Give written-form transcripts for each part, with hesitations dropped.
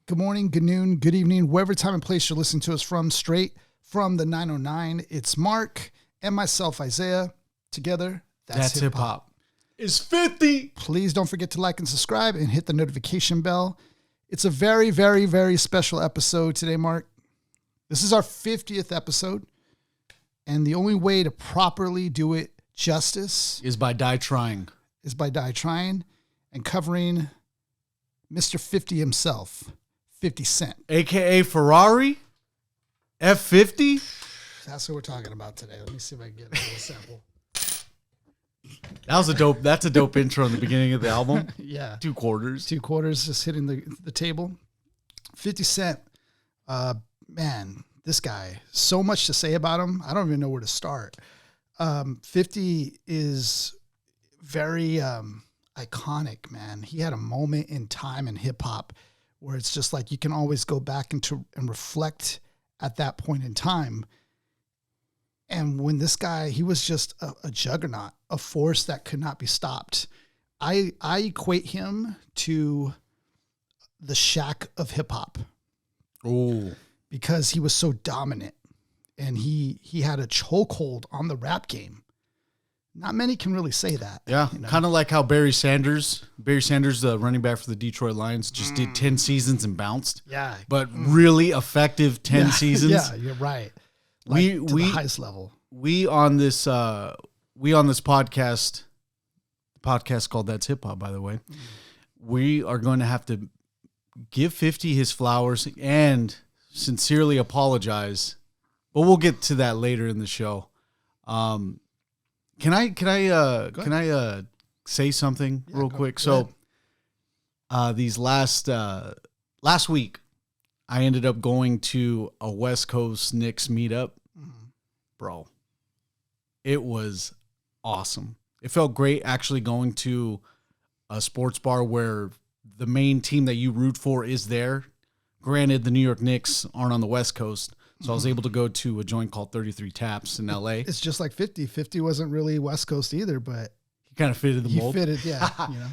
good morning, good noon, good evening, wherever time and place you're listening to us from, straight from the 909. It's Mark and myself, Isaiah. Together, that's hip hop. It's 50. Please don't forget to like and subscribe and hit the notification bell. It's a very, very, very special episode today, Mark. This is our 50th episode, and the only way to properly do it justice is by Tryin. And covering Mr. 50 himself, 50 Cent. AKA Ferrari? F50? That's what we're talking about today. Let me see if I can get a little sample. That's a dope intro in the beginning of the album. Yeah. 2 quarters. 2 quarters just hitting the table. 50 Cent. Man, this guy, so much to say about him. I don't even know where to start. 50 is very iconic, man. He had a moment in time in hip hop where it's just like you can always go back and reflect at that point in time. And when this guy, he was just a juggernaut, a force that could not be stopped. I equate him to the Shaq of hip hop. Oh, because he was so dominant and he had a chokehold on the rap game. Not many can really say that. Yeah, you know? Kind of like how Barry Sanders, the running back for the Detroit Lions, just did 10 seasons and bounced. Yeah. But really effective 10 seasons. Yeah, you're right. Like we the highest level. We on this podcast called That's Hip Hop, by the way. We are going to have to give 50 his flowers and sincerely apologize, but we'll get to that later in the show. Can I say something real quick? So, these last week, I ended up going to a West Coast Knicks meetup. Bro, it was awesome. It felt great actually going to a sports bar where the main team that you root for is there. Granted, the New York Knicks aren't on the West Coast, so I was able to go to a joint called 33 Taps in L.A. It's just like 50. 50 wasn't really West Coast either, but he kind of fitted the mold. He fitted, yeah. You know.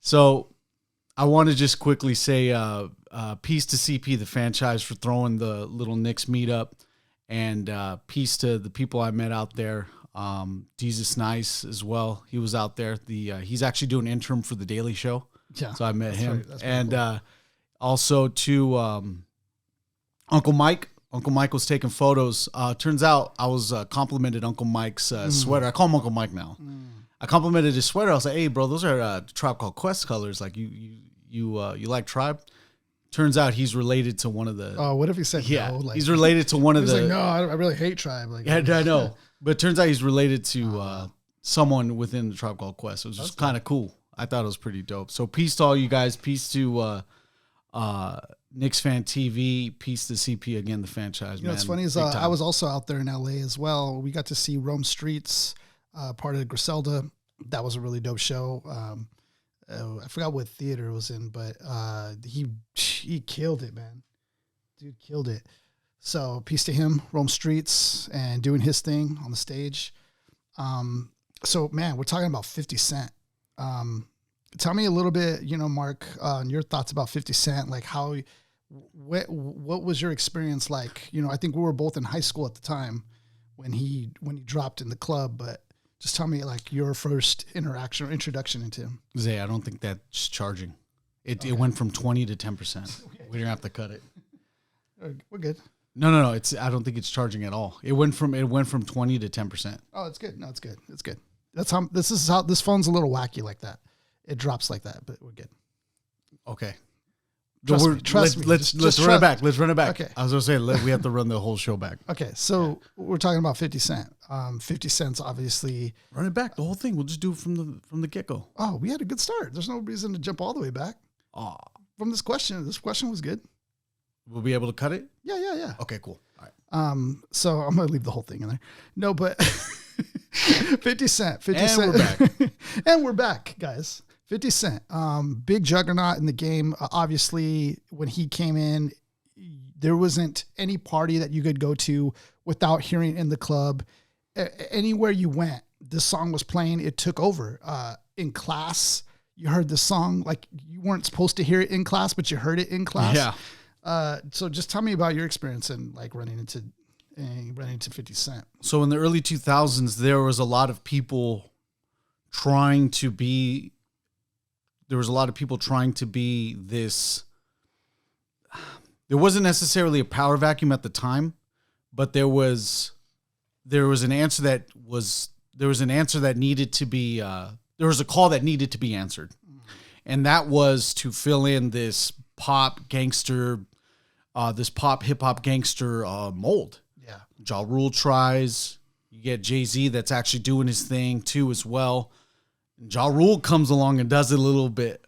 So I want to just quickly say peace to CP, the franchise, for throwing the little Knicks meetup, and peace to the people I met out there. Jesus Nice as well. He was out there. He's actually doing interim for The Daily Show. Yeah, so I met him. Right. And cool. Also to Uncle Mike. Uncle Mike was taking photos. Turns out I was complimented Uncle Mike's sweater. I call him Uncle Mike now. I complimented his sweater. I was like, "Hey, bro, those are Tribe Called Quest colors. Like you like Tribe?" Turns out he's related to one of the. Oh, what if he said no? Like, he's related to one of the. He's like, no, I really hate Tribe. Like, yeah, I know. But it turns out he's related to someone within the Tribe Called Quest. It was just kind of cool. I thought it was pretty dope. So peace to all you guys. Peace to Knicks Fan TV. Peace to CP again, the franchise. You know, what's funny is I was also out there in LA as well. We got to see Rome Streets, part of Griselda. That was a really dope show. I forgot what theater it was in, but he killed it, man. Dude killed it. So peace to him, Rome Streets, and doing his thing on the stage. So man, we're talking about 50 Cent. Tell me a little bit, Mark, your thoughts about 50 Cent, like what was your experience like? I think we were both in high school at the time when he dropped in the club, but just tell me like your first interaction or introduction into him. Zay, I don't think that's charging. It went from 20 to 10%. Okay. We're gonna have to cut it. We're good. No. I don't think it's charging at all. It went from 20 to 10%. Oh, it's good. No, it's good. It's good. That's how this phone's a little wacky like that. It drops like that, but we're good. Okay. Trust me. Let's run it back. Let's run it back. Okay. I was going to say, we have to run the whole show back. Okay. So we're talking about 50 Cent. 50 Cent's obviously. Run it back. The whole thing. We'll just do it from the get-go. Oh, we had a good start. There's no reason to jump all the way back. From this question. This question was good. We'll be able to cut it? Yeah. Okay, cool. All right. So I'm going to leave the whole thing in there. No, but 50 Cent. 50 and Cent. We're back. And we're back, guys. 50 Cent, big juggernaut in the game. Obviously, when he came in, there wasn't any party that you could go to without hearing it in the club. Anywhere you went, this song was playing. It took over. In class, you heard the song. Like, you weren't supposed to hear it in class, but you heard it in class. Yeah. So just tell me about your experience in like running into 50 Cent. So in the early 2000s, there was a lot of people trying to be this. There wasn't necessarily a power vacuum at the time, but there was an answer that needed to be, there was a call that needed to be answered. And that was to fill in this pop hip hop gangster mold. Yeah. Ja Rule tries. You get Jay-Z that's actually doing his thing too as well. And Ja Rule comes along and does it a little bit.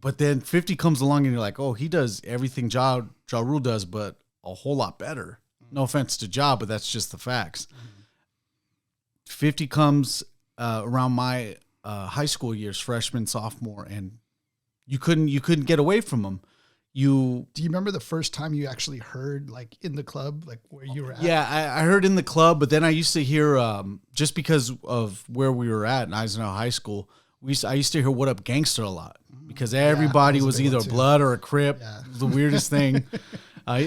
But then 50 comes along and you're like, oh, he does everything Ja Rule does, but a whole lot better. No offense to Ja, but that's just the facts. 50 comes around my high school years, freshman, sophomore, and you couldn't get away from him. Do you remember the first time you actually heard like in the club, like where you were at? Yeah, I heard in the club, but then I used to hear just because of where we were at in Eisenhower High School, I used to hear "What Up Gangster" a lot because everybody was either a Blood or a Crip. Yeah. It was the weirdest thing.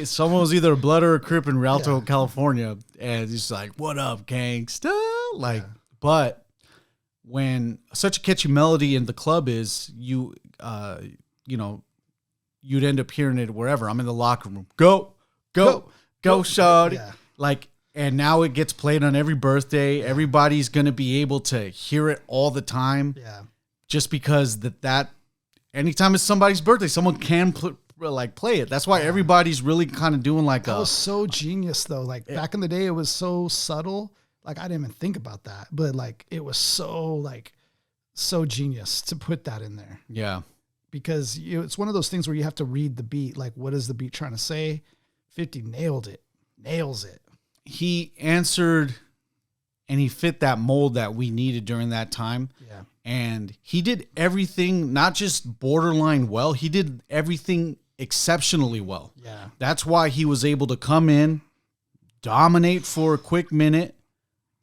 Someone was either a Blood or a Crip in Rialto, California, and it's like "What Up Gangsta?" But when such a catchy melody in the club is, you'd end up hearing it wherever. I'm in the locker room. Go, shawty. Yeah. And now it gets played on every birthday. Yeah. Everybody's going to be able to hear it all the time. Yeah. Just because that anytime it's somebody's birthday, someone can play it. That's why everybody's really kind of doing that was so genius though. Like back in the day, it was so subtle. Like I didn't even think about that, but like it was so genius to put that in there. Yeah. Because it's one of those things where you have to read the beat. Like, what is the beat trying to say? 50 nails it. He answered and he fit that mold that we needed during that time. Yeah. And he did everything, not just borderline well, he did everything exceptionally well. Yeah. That's why he was able to come in, dominate for a quick minute,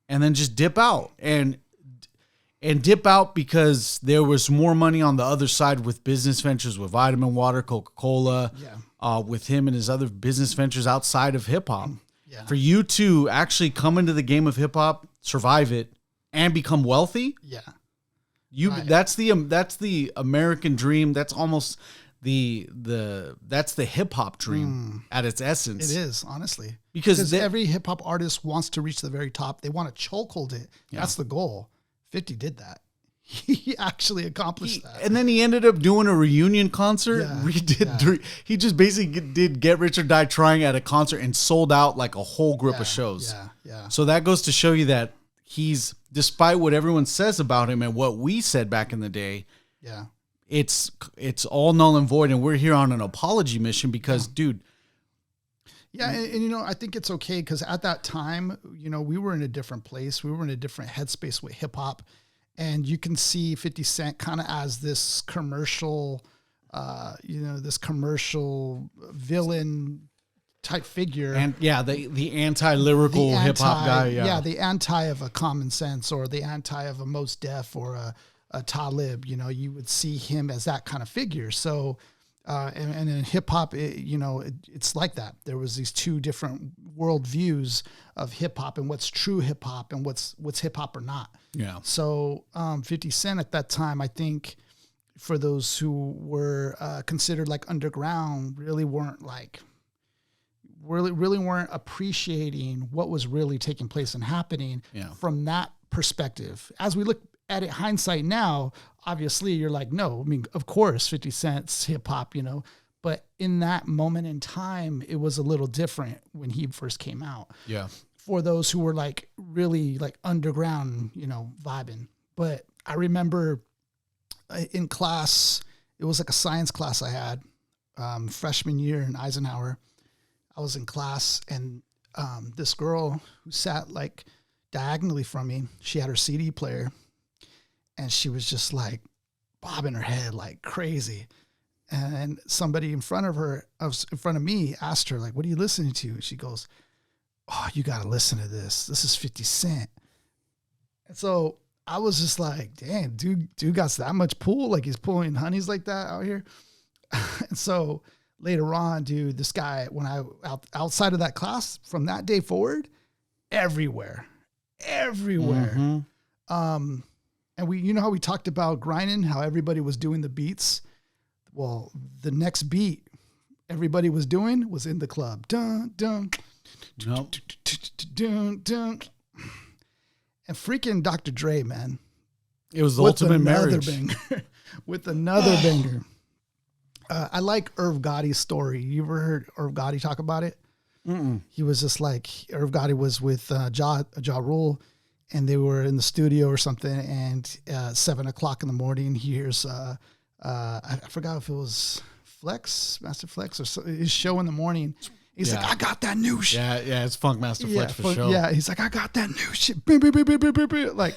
and then just dip out. And dip out because there was more money on the other side with business ventures with Vitamin Water, Coca-Cola, with him and his other business ventures outside of hip-hop. Yeah. For you to actually come into the game of hip-hop, survive it, and become wealthy, that's the American dream. That's almost that's the hip-hop dream at its essence. It is, honestly. Because every hip-hop artist wants to reach the very top. They want to chokehold it. Yeah. That's the goal. 50 did that. He actually accomplished that. And then he ended up doing a reunion concert. Yeah. He just basically did Get Rich or Die Trying at a concert and sold out like a whole group of shows. Yeah. So that goes to show you that he's, despite what everyone says about him and what we said back in the day, it's all null and void. And we're here on an apology mission because, dude. Yeah, and I think it's okay because at that time, we were in a different place. We were in a different headspace with hip hop, and you can see 50 Cent kind of as this commercial, this commercial villain type figure. And the anti-lyrical hip hop guy. Yeah, the anti of a Common Sense or the anti of a Mos Def or a Talib. You would see him as that kind of figure. So. And in hip hop, it's like that. There was these two different world views of hip hop and what's true hip hop and what's hip hop or not. Yeah. So 50 Cent at that time, I think, for those who were considered like underground, really weren't appreciating what was really taking place and happening from that perspective. As we look at it, hindsight now, obviously you're like, no, I mean, of course 50 Cent's hip hop, but in that moment in time, it was a little different when he first came out. Yeah. For those who were like really like underground, vibing. But I remember in class, it was like a science class I had freshman year in Eisenhower. I was in class and this girl who sat like diagonally from me, she had her CD player. And she was just like bobbing her head like crazy. And somebody in front of me asked her, like, what are you listening to? She goes, oh, you got to listen to this. This is 50 Cent. And so I was just like, damn, dude got that much pull. Like he's pulling honeys like that out here. And so later on, dude, this guy, when outside of that class, from that day forward, everywhere. Mm-hmm. And you know how we talked about grinding, how everybody was doing the beats. Well, the next beat everybody was doing was in the club. Dun, dun, Nope. dun, dun. And freaking Dr. Dre, man. It was the ultimate marriage. Banger, with another banger. I like Irv Gotti's story. You ever heard Irv Gotti talk about it? Mm-mm. He was just like, Irv Gotti was with Ja Rule, and they were in the studio or something, and 7 o'clock in the morning, he hears, I forgot if it was Master Flex, or his show in the morning. He's like, I got that new shit. Yeah, it's Funk Master Flex for sure. Yeah, he's like, I got that new shit. Beep, beep, beep, beep, beep, beep, beep. Like,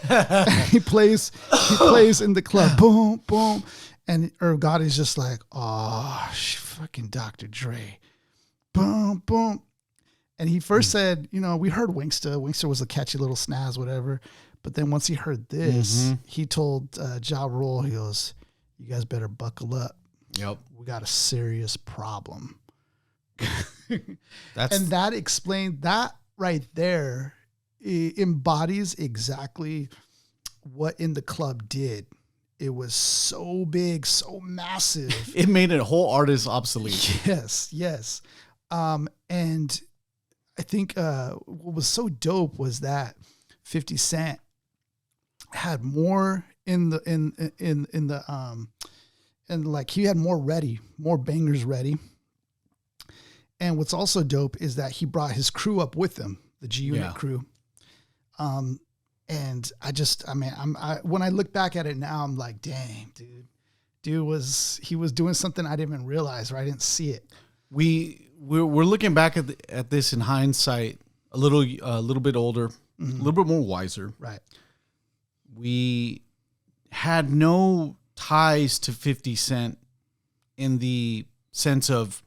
he plays in the club. Boom, boom. And Irv Gotti's just like, oh, fucking Dr. Dre. Boom, boom. And he first said, we heard Winksta. Winksta was a catchy little snaz, whatever. But then once he heard this, he told Ja Rule, he goes, you guys better buckle up. Yep. We got a serious problem. And that explained, that right there embodies exactly what In the Club did. It was so big, so massive. It made a whole artist obsolete. Yes. And I think what was so dope was that 50 Cent had more and like he had more bangers ready. And what's also dope is that he brought his crew up with him, the G Unit crew. And when I look back at it now, I'm like, dang, dude was doing something I didn't even realize, or I didn't see it. We're looking back at this in hindsight, a little bit older, a little bit more wiser. Right. We had no ties to 50 Cent in the sense of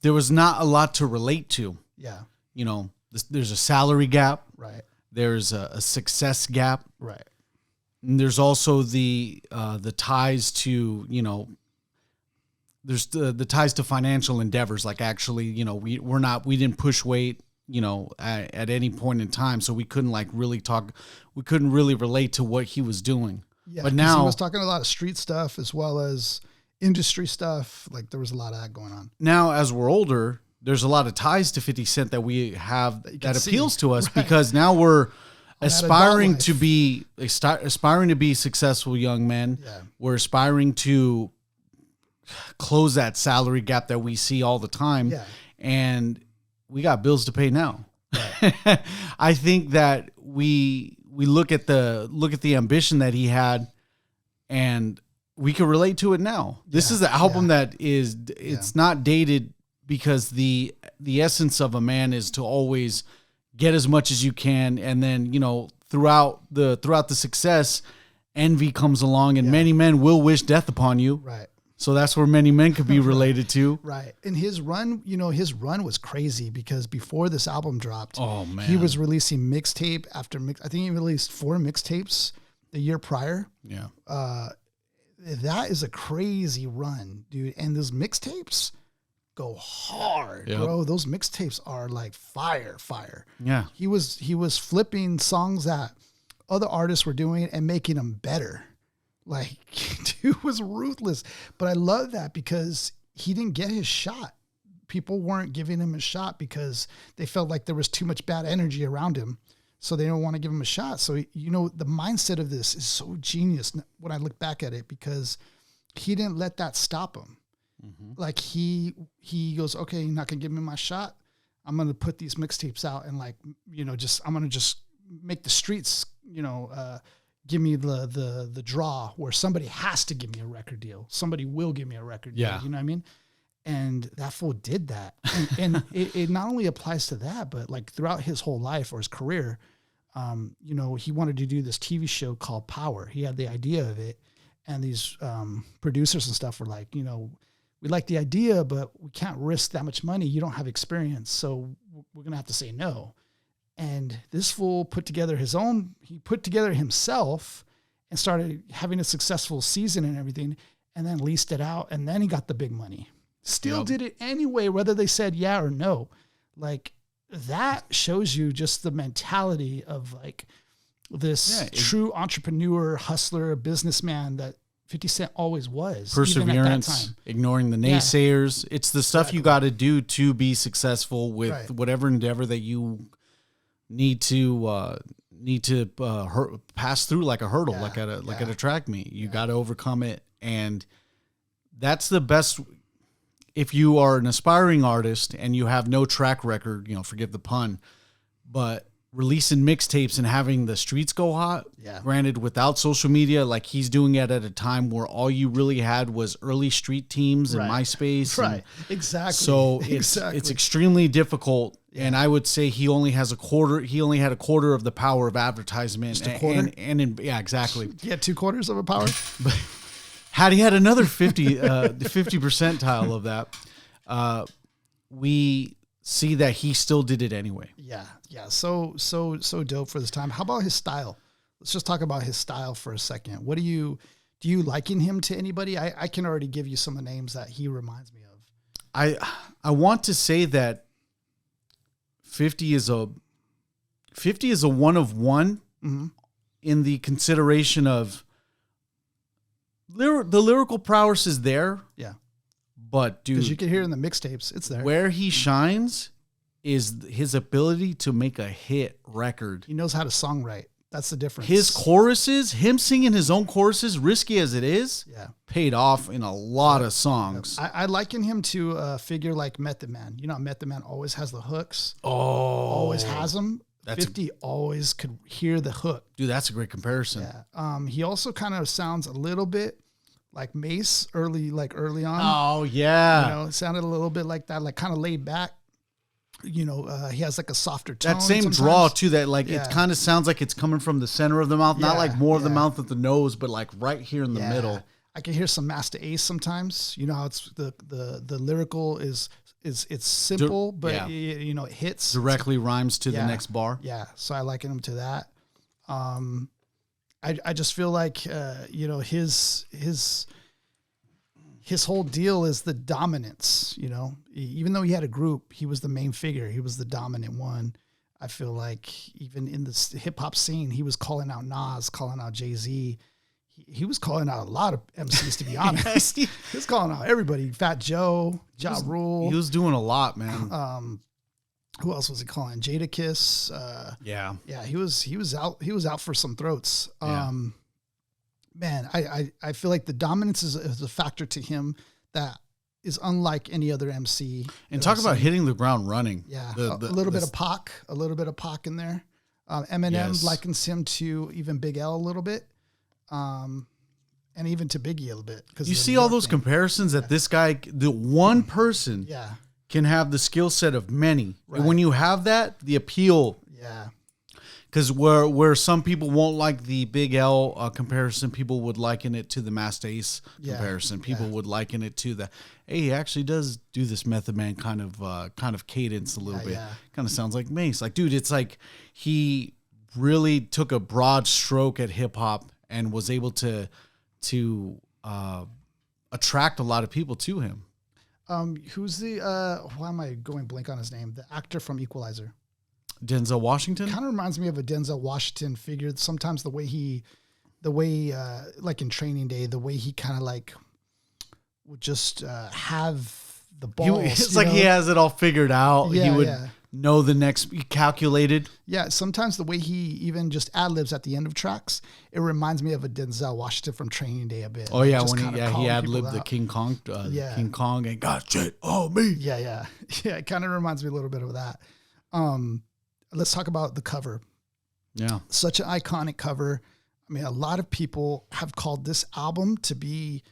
there was not a lot to relate to. Yeah. There's a salary gap. Right. There's a success gap. Right. And there's also the ties to, there's the ties to financial endeavors. Like actually, we didn't push weight, at any point in time. So we couldn't we couldn't really relate to what he was doing. Yeah. But now he was talking a lot of street stuff as well as industry stuff. Like there was a lot of that going on. Now, as we're older, there's a lot of ties to 50 Cent that we have that appeals to us, right? Because now we're aspiring to be successful young men. Yeah. We're aspiring to close that salary gap that we see all the time. Yeah. And we got bills to pay now. Right. I think that we look at the ambition that he had, and we can relate to it now. This is the album that it's not dated, because the essence of a man is to always get as much as you can, and then throughout the success, envy comes along, and many men will wish death upon you. Right. So that's where many men could be related to. Right. And his run was crazy, because before this album dropped, oh man, he was releasing mixtape after I think he released 4 mixtapes the year prior. Yeah. That is a crazy run, dude. And those mixtapes go hard, bro. Those mixtapes are like fire. Yeah. He was flipping songs that other artists were doing and making them better. Like, dude was ruthless. But I love that because he didn't get his shot. People weren't giving him a shot because they felt like there was too much bad energy around him. So they don't want to give him a shot. So, the mindset of this is so genius when I look back at it, because he didn't let that stop him. Mm-hmm. Like he goes, okay, you're not going to give me my shot. I'm going to put these mixtapes out and I'm going to just make the streets, give me the draw where somebody has to give me a record deal. Somebody will give me a record deal. You know what I mean? And that fool did that. And it not only applies to that, but like throughout his whole life or his career, he wanted to do this TV show called Power. He had the idea of it. And these producers and stuff were like, we like the idea, but we can't risk that much money. You don't have experience. So we're going to have to say no. And this fool put together himself and started having a successful season and everything, and then leased it out. And then he got the big money. still did it anyway, whether they said yeah or no. Like, that shows you just the mentality of like this true entrepreneur, hustler, businessman that 50 Cent always was. Perseverance, ignoring the naysayers. It's the stuff you got to do to be successful with whatever endeavor that you need to pass through, like a hurdle, like at a track meet. You got to overcome it, and that's the best. If you are an aspiring artist and you have no track record, forgive the pun, but releasing mixtapes and having the streets go hot, granted without social media, like he's doing it at a time where all you really had was early street teams and MySpace. Right. Exactly. So it's extremely difficult. Yeah. And I would say he only had a quarter of the power of advertisement. Just a quarter? Yeah, exactly. He had 2/4 of a power? But had he had another 50 percentile of that, we see that he still did it anyway. Yeah. So dope for this time. How about his style? Let's just talk about his style for a second. What do you liken him to anybody? I can already give you some of the names that he reminds me of. I want to say that 50 is a one of one in the consideration of the lyrical prowess is there. Yeah. But dude, because you can hear it in the mixtapes, it's there. Where he shines is his ability to make a hit record. He knows how to songwrite. That's the difference. His choruses, him singing his own choruses, risky as it is, paid off in a lot of songs. I liken him to a figure like Method Man. Method Man always has the hooks. Oh. Always has them. 50 always could hear the hook. Dude, that's a great comparison. Yeah. He also kind of sounds a little bit like Mace early on. Oh, yeah. It sounded a little bit like that, like kind of laid back. He has like a softer tone. That same sometimes. draw too, that like it kind of sounds like it's coming from the center of the mouth, not like more of the mouth at the nose, but like right here in the middle. I can hear some Master Ace sometimes. You know how it's the lyrical is it's simple, but it hits directly, rhymes to the next bar. Yeah, so I liken him to that. I just feel like his whole deal is the dominance. Even though he had a group, he was the main figure. He was the dominant one. I feel like even in the hip hop scene, he was calling out Nas, calling out Jay-Z. He was calling out a lot of MCs, to be honest. He was calling out everybody. Fat Joe, Ja Rule. He was doing a lot, man. Who else was he calling? Jadakiss. Yeah. He was out for some throats. Man, I feel like the dominance is a factor to him that is unlike any other MC. And talk about hitting the ground running. Yeah, a little bit of Pac in there. Eminem likens him to even Big L a little bit, and even to Biggie a little bit. Because you see all those comparisons that this guy, the one person, can have the skill set of many. Right. And when you have that, the appeal. Yeah. Because where some people won't like the Big L comparison, people would liken it to the Master Ace comparison. People would liken it to hey, he actually does do this Method Man kind of cadence a little bit. Yeah. Kind of sounds like Mace. Like, dude, it's like he really took a broad stroke at hip hop and was able to attract a lot of people to him. Who's the why am I going blank on his name? The actor from Equalizer. Denzel Washington kind of reminds me of a Denzel Washington figure. Sometimes the way like in Training Day, the way he kind of like would just have the balls. It's like he has it all figured out. He would know the next, calculated. Yeah, sometimes the way he even just ad-libs at the end of tracks, it reminds me of a Denzel Washington from Training Day a bit. Oh yeah, when he ad-libbed the King Kong, King Kong ain't got shit on me. Yeah. It kind of reminds me a little bit of that. Let's talk about the cover. Yeah. Such an iconic cover. I mean, a lot of people have called this album to be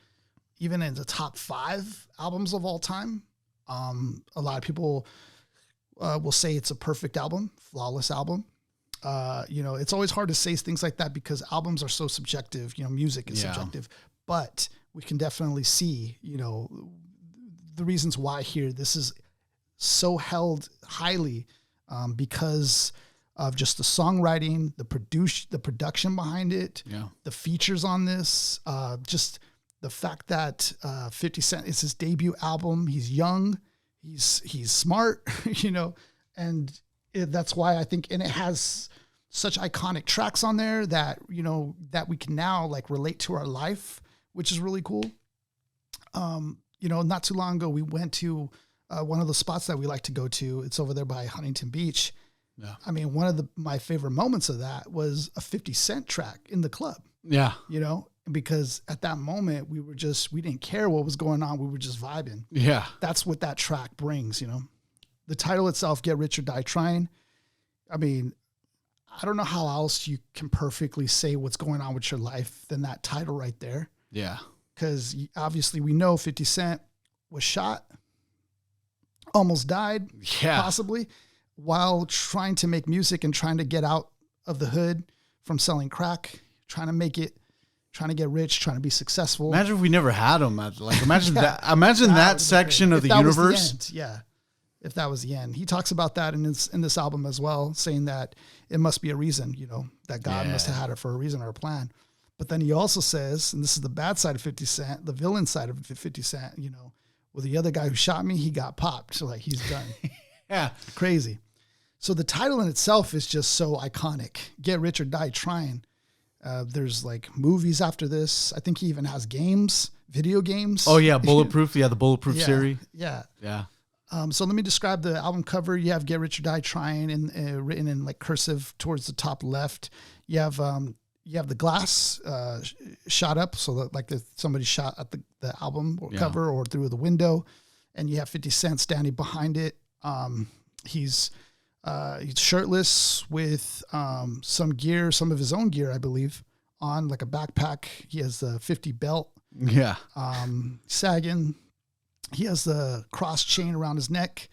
even in the top 5 albums of all time. A lot of people will say it's a perfect album, flawless album. It's always hard to say things like that because albums are so subjective. Music is subjective. But we can definitely see, the reasons why here. This is so held highly because of just the songwriting, the production behind it, the features on this, just the fact that 50 Cent is his debut album. He's young, he's smart, and that's why I think, and it has such iconic tracks on there that, that we can now like relate to our life, which is really cool. Not too long ago, we went to one of the spots that we like to go to. It's over there by Huntington Beach. Yeah. I mean, one of my favorite moments of that was a 50 Cent track in the club. Yeah. Because at that moment we didn't care what was going on. We were just vibing. Yeah. That's what that track brings, The title itself, Get Rich or Die Tryin'. I mean, I don't know how else you can perfectly say what's going on with your life than that title right there. Yeah. Because obviously we know 50 Cent was shot, almost died, possibly, while trying to make music and trying to get out of the hood from selling crack, trying to get rich, trying to be successful. Imagine if we never had him. Imagine that section of the universe. If that was the end. He talks about that in this album as well, saying that it must be a reason, that God must have had it for a reason or a plan. But then he also says, and this is the bad side of 50 Cent, the villain side of 50 Cent, well, the other guy who shot me, he got popped. So like, he's done. Yeah. Crazy. So the title in itself is just so iconic. Get Rich or Die Tryin'. There's like movies after this. I think he even has video games. Oh yeah. Bulletproof. Yeah. The Bulletproof series. Yeah. Yeah. So let me describe the album cover. You have Get Rich or Die Tryin' written in like cursive towards the top left. You have the glass shot up, so that like somebody shot at the album cover or through the window, and you have 50 Cent standing behind it. He's shirtless with some of his own gear, I believe, on like a backpack. He has the 50 belt. Yeah. Sagging. He has the cross chain around his neck.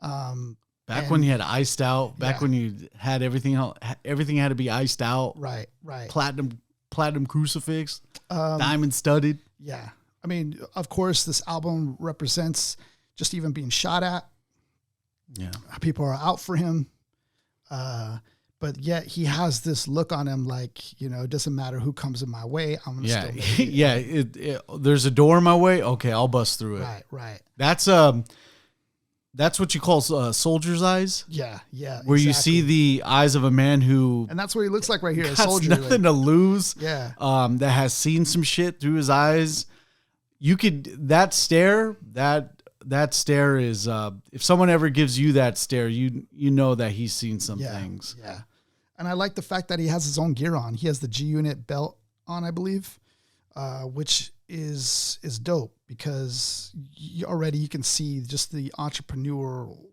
Back when you had iced out, when you had everything had to be iced out. Right. Platinum crucifix, diamond studded. Yeah. I mean, of course, this album represents just even being shot at. Yeah. People are out for him. But yet he has this look on him like, it doesn't matter who comes in my way. I'm going to still make it. Yeah. There's a door in my way. Okay, I'll bust through it. Right. That's what you call soldier's eyes. Yeah. Where you see the eyes of a man who... And that's what he looks like right here. A soldier. Nothing to lose. Yeah. That has seen some shit through his eyes. That stare is, if someone ever gives you that stare, you know that he's seen some things. Yeah. And I like the fact that he has his own gear on. He has the G-Unit belt on, I believe, which is dope because you can see just the entrepreneurial,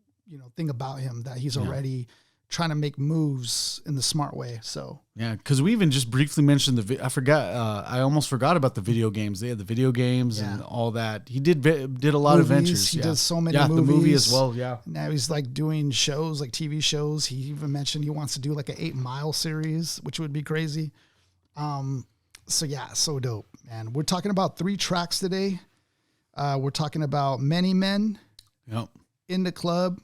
thing about him, that he's already trying to make moves in the smart way. So yeah, because we even just briefly mentioned I almost forgot about the video games. They had the video games and all that. He did a lot of ventures. He does so many movies. The movie as well. Yeah. Now he's like doing shows, like TV shows. He even mentioned he wants to do like an 8 Mile series, which would be crazy. So yeah, so dope, man. We're talking about 3 tracks today. We're talking about Many Men, In the Club,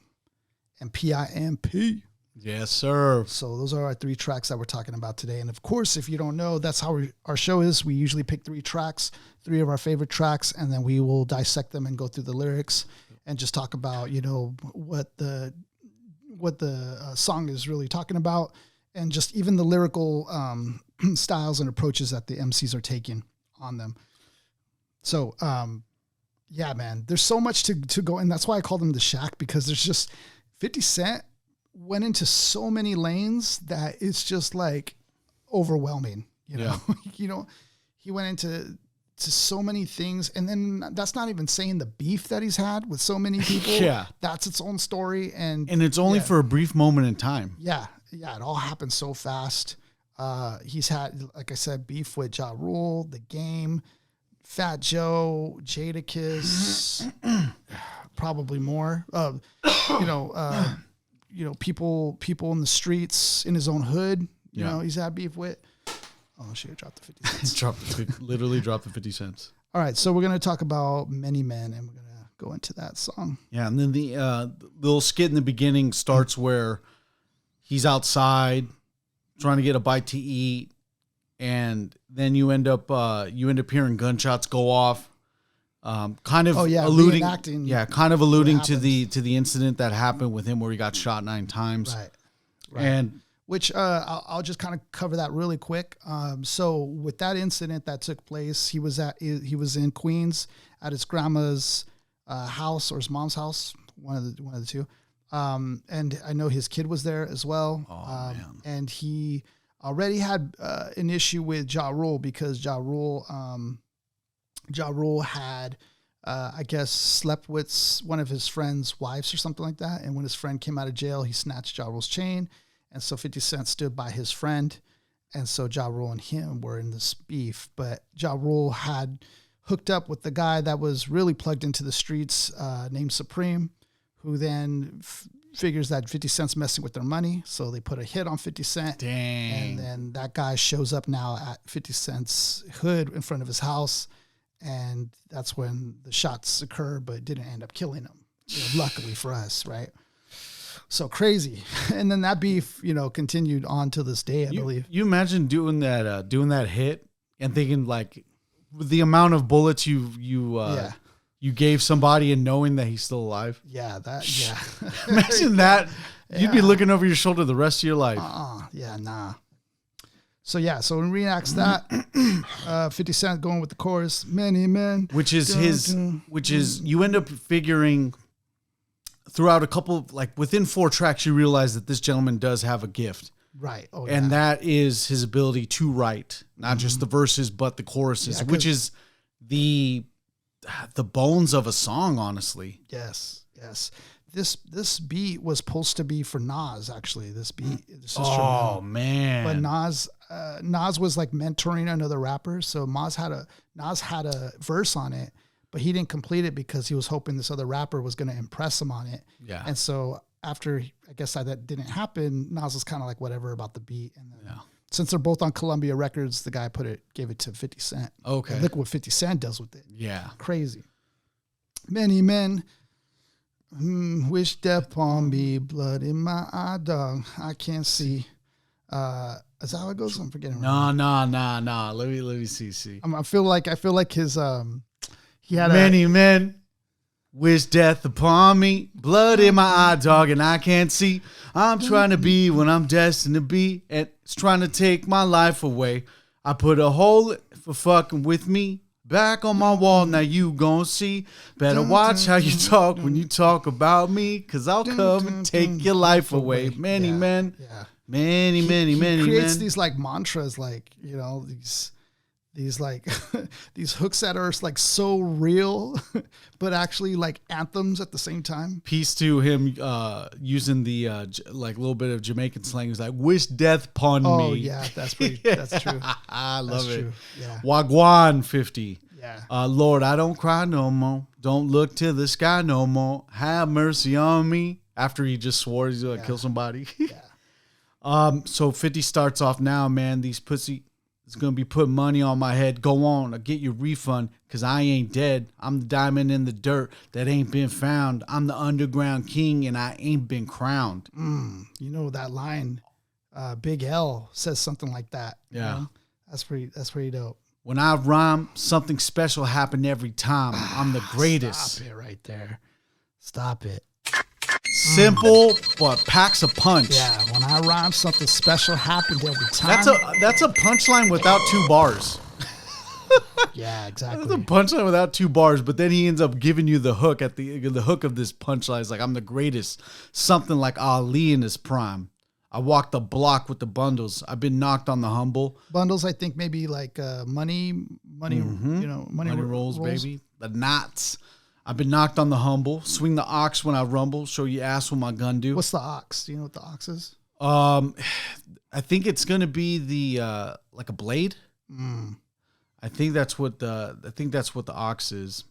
and PIMP. Yes, sir. So those are our 3 tracks that we're talking about today. And of course, if you don't know, that's how our show is. We usually pick 3 tracks, 3 of our favorite tracks, and then we will dissect them and go through the lyrics and just talk about, what the song is really talking about, and just even the lyrical styles and approaches that the MCs are taking on them. So, yeah, man, there's so much to go. And that's why I call them the Shack, because there's just 50 Cent went into so many lanes that it's just like overwhelming, he went into so many things. And then that's not even saying the beef that he's had with so many people. Yeah. That's its own story. And it's only for a brief moment in time. Yeah. Yeah. It all happened so fast. He's had, like I said, beef with Ja Rule, The Game, Fat Joe, Jadakiss, probably more, people in the streets, in his own hood, he's had beef with. Oh shit, I dropped the 50 cents. Literally dropped the 50 cents. All right. So we're going to talk about Many Men, and we're going to go into that song. Yeah. And then the little skit in the beginning starts where he's outside trying to get a bite to eat. and then you end up hearing gunshots go off. Kind of alluding to the incident that happened with him where he got shot 9 times. Right. And which I'll just kind of cover that really quick. So with that incident that took place, he was in Queens at his grandma's house or his mom's house, one of the two. And I know his kid was there as well. And he already had an issue with Ja Rule because Ja Rule had, I guess, slept with one of his friend's wives or something like that. And when his friend came out of jail, he snatched Ja Rule's chain. And so 50 Cent stood by his friend. And so Ja Rule and him were in this beef. But Ja Rule had hooked up with the guy that was really plugged into the streets named Supreme, who then figures that 50 Cent's messing with their money. So they put a hit on 50 Cent. Dang. And then that guy shows up now at 50 Cent's hood in front of his house. And that's when the shots occur, but didn't end up killing him. Luckily for us, right? So crazy. And then that beef, continued on to this day, I believe. You imagine doing that hit and thinking like the amount of bullets you gave somebody and knowing that he's still alive. Yeah, Imagine that. Yeah. You'd be looking over your shoulder the rest of your life. Yeah, nah. So when reenacts that, 50 Cent going with the chorus, many men. Which is you end up figuring throughout a couple, like within 4 tracks, you realize that this gentleman does have a gift. Right. Oh, and that is his ability to write, not just the verses, but the choruses, which is the bones of a song, honestly. Yes. This beat was supposed to be for Nas, actually. This beat. This is man. But Nas was like mentoring another rapper, so Nas had a verse on it, but he didn't complete it because he was hoping this other rapper was going to impress him on it. Yeah. And so after, I guess that didn't happen, Nas was kind of like whatever about the beat. And then since they're both on Columbia Records, the guy gave it to 50 Cent. Okay. And look what 50 Cent does with it. Yeah. Crazy. Many men wish death upon me, blood in my eye, dog. I can't see. Is that how it goes? I'm forgetting. No. Let me see. I feel like his he had many men wish death upon me, blood in my eye, dog, and I can't see. I'm trying to be what I'm destined to be, and it's trying to take my life away. I put a hole for fucking with me. Back on my wall, now you gon' see. Better watch how you talk when you talk about me, cause I'll come and take your life away. Many men, many he creates men. These like mantras, like these like these hooks that are like so real, but actually like anthems at the same time. Piece to him using the like little bit of Jamaican slang. He's like, "Wish death upon me." Oh yeah, that's true. I love it. Yeah. Wagwan 50. Yeah. Lord, I don't cry no more. Don't look to the sky no more. Have mercy on me. After he just swore he's gonna kill somebody. So 50 starts off now, man. These pussy is gonna be putting money on my head. Go on, I'll get your refund, cause I ain't dead. I'm the diamond in the dirt that ain't been found. I'm the underground king and I ain't been crowned. You know that line, Big L says something like that. Yeah. You know? That's pretty dope. When I rhyme, something special happened every time. I'm the greatest. Stop it right there. Stop it. Simple, but packs a punch. Yeah, when I rhyme, something special happened every time. That's a punchline without 2 bars. Yeah, exactly. That's a punchline without 2 bars, but then he ends up giving you the hook at the hook of this punchline. It's like, I'm the greatest. Something like Ali in his prime. I walked the block with the bundles. I've been knocked on the humble. Bundles, I think maybe like money, money rolls, baby. The knots. I've been knocked on the humble. Swing the ox when I rumble. Show you ass what my gun do. What's the ox? Do you know what the ox is? I think it's gonna be the like a blade. I think that's what the ox is.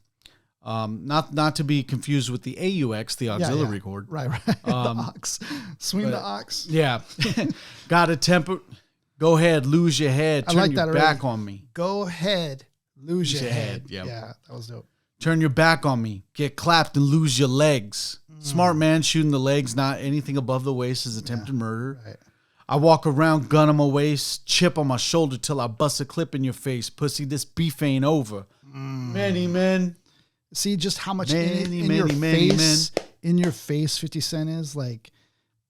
Not to be confused with the AUX, the auxiliary cord. Right. The ox. Swing the ox. Yeah. Got a temper. Go ahead, lose your head. Turn your back on me. Go ahead, lose your head. Yep. Yeah, that was dope. Turn your back on me. Get clapped and lose your legs. Smart man shooting the legs, not anything above the waist, is attempted murder. Right. I walk around, gun on my waist, chip on my shoulder till I bust a clip in your face. Pussy, this beef ain't over. Many men. See just how much in your face 50 Cent is. Like,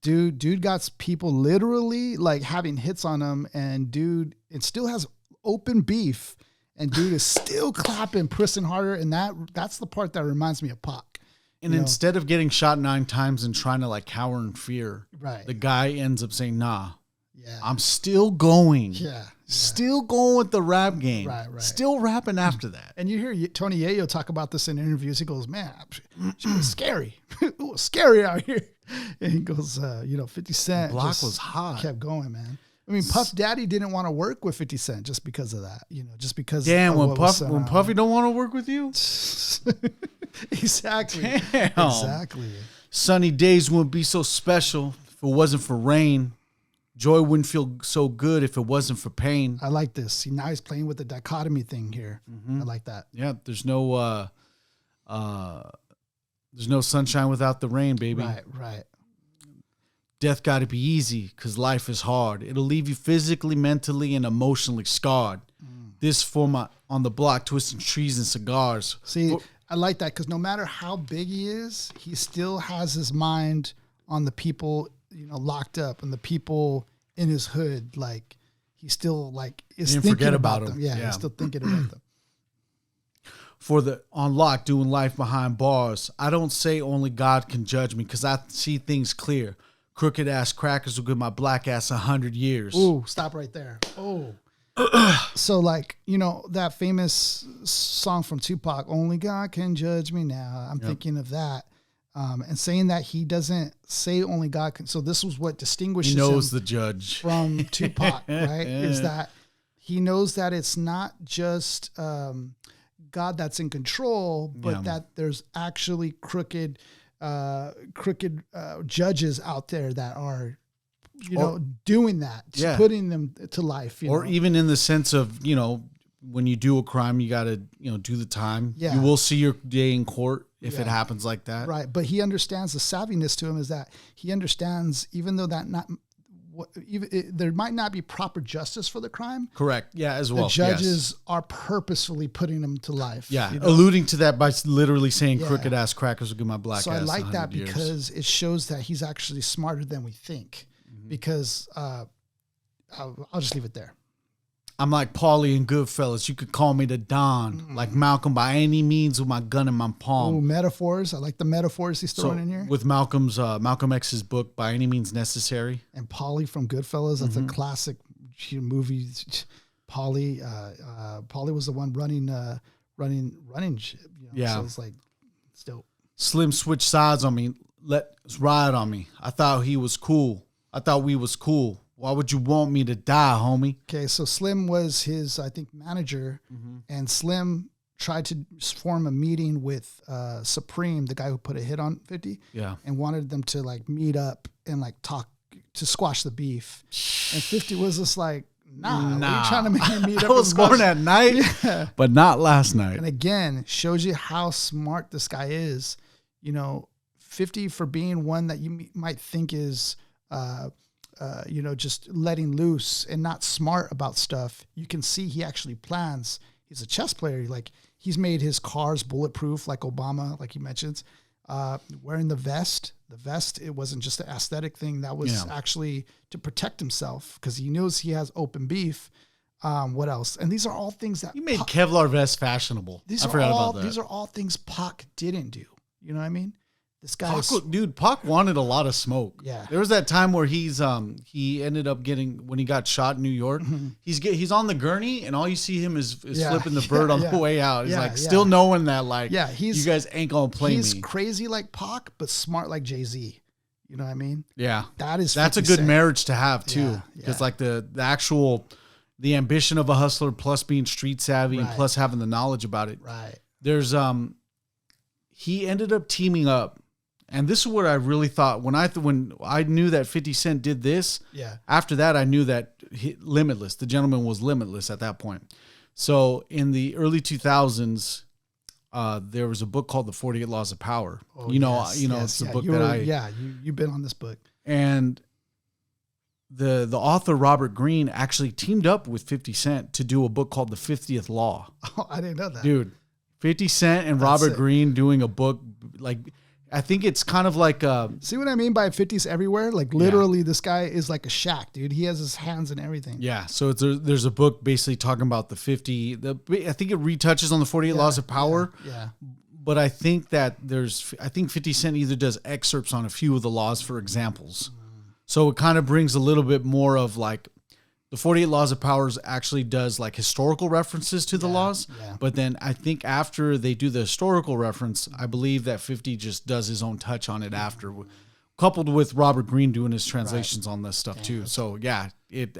dude got people literally like having hits on him, and dude, it still has open beef, and dude is still clapping, pressing harder, and that's the part that reminds me of Pac. And instead of getting shot 9 times and trying to like cower in fear, right, the guy ends up saying, "Nah, yeah, I'm still going, yeah, still going with the rap game, right, still rapping after that." And you hear Tony Yayo talk about this in interviews. He goes, "Man, it was scary. It was scary out here." And he goes, 50 Cent the block was hot, kept going, man. I mean, Puff Daddy didn't want to work with 50 Cent just because of that, just because. Damn, when Puffy don't want to work with you. Exactly. Damn. Exactly. Sunny days wouldn't be so special if it wasn't for rain. Joy wouldn't feel so good if it wasn't for pain. I like this. See, now he's playing with the dichotomy thing here. Mm-hmm. I like that. Yeah, there's no sunshine without the rain, baby. Right. Death got to be easy because life is hard. It'll leave you physically, mentally, and emotionally scarred. This for my on the block, twisting trees and cigars. See, I like that because no matter how big he is, he still has his mind on the people, locked up, and the people in his hood. Like, he still is thinking forget about them. him. Yeah, he's still thinking about them. For the on lock, doing life behind bars. I don't say only God can judge me because I see things clear. Crooked ass crackers will give my black ass 100 years. Ooh, stop right there. Oh. So that famous song from Tupac, "Only God Can Judge Me Now." I'm thinking of that. And saying that he doesn't say only God can. So this was what distinguishes he knows him the judge from Tupac, right? Is that he knows that it's not just God that's in control, but that there's actually crooked judges out there that are, doing that, putting them to life. Or even in the sense of, when you do a crime, you got to, do the time. Yeah. You will see your day in court if it happens like that. Right. But he understands the savviness to him is that he understands, even though there might not be proper justice for the crime. Correct. Yeah, as well. The judges are purposefully putting them to life. Yeah, alluding to that by literally saying crooked ass crackers will give my black ass. So I like that years. because it shows that he's actually smarter than we think. Because I'll just leave it there. I'm like Paulie in Goodfellas. You could call me the Don, like Malcolm by any means with my gun in my palm. Ooh, metaphors. I like the metaphors he's throwing in here. With Malcolm X's book, By Any Means Necessary. And Paulie from Goodfellas. That's a classic movie. Paulie was the one running shit. Yeah. So it's like, it's dope. Slim switched sides on me. Let's ride on me. I thought he was cool. I thought we was cool. Why would you want me to die, homie? Okay, so Slim was his, I think, manager, and Slim tried to form a meeting with Supreme, the guy who put a hit on 50, and wanted them to meet up and talk to squash the beef. And 50 was just like, nah. You're trying to make me meet up. I was born at night, but not last night. And again, shows you how smart this guy is. 50 for being one that you might think is just letting loose and not smart about stuff. You can see he actually plans. He's a chess player. He's made his cars bulletproof, like Obama, like he mentions. Wearing the vest. The vest, it wasn't just an aesthetic thing. That was actually to protect himself because he knows he has open beef. What else? And these are all things that you made Kevlar vest fashionable. I forgot about that. These are all things Pac didn't do. You know what I mean? This guy, Pac wanted a lot of smoke. Yeah, there was that time where he ended up getting, when he got shot in New York. He's on the gurney, and all you see him is flipping the bird on the way out. He's still knowing that you guys ain't gonna play me. He's crazy like Pac, but smart like Jay-Z. You know what I mean? Yeah, that's a good marriage to have too, because the actual ambition of a hustler plus being street savvy and plus having the knowledge about it. Right. There's he ended up teaming up. And this is what I really thought when I knew that 50 Cent did this. Yeah. After that, I knew that Limitless, the gentleman was limitless at that point. So in the early 2000s, there was a book called The 48 Laws of Power. Oh, it's a book that you've been on this book. And the author Robert Greene actually teamed up with 50 Cent to do a book called The 50th Law. Oh, I didn't know that. Dude, 50 Cent and Robert Greene doing a book, like, I think it's kind of like see what I mean by 50s everywhere? Like literally this guy is like a Shaq, dude. He has his hands in everything. Yeah, so there's a book basically talking about I think it retouches on the 48 Laws of Power. Yeah. But I think that I think 50 Cent either does excerpts on a few of the laws for examples. So it kind of brings a little bit more of like the 48 Laws of Powers actually does like historical references to the laws. Yeah. But then I think after they do the historical reference, I believe that 50 just does his own touch on it after, coupled with Robert Greene doing his translations on this stuff too. So yeah,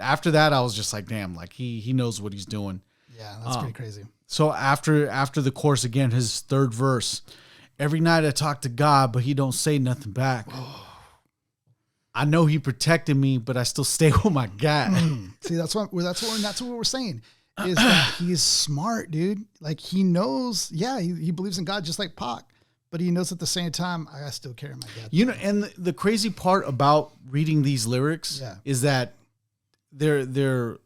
after that, I was just like, damn, like he knows what he's doing. Yeah, that's pretty crazy. So after the course, again, his third verse, every night I talk to God, but he don't say nothing back. I know he protected me, but I still stay with my God. See, that's what we're saying is that he's smart, dude. Like he knows, he believes in God just like Pac, but he knows at the same time, I still carry my God. You know, and the crazy part about reading these lyrics is that they're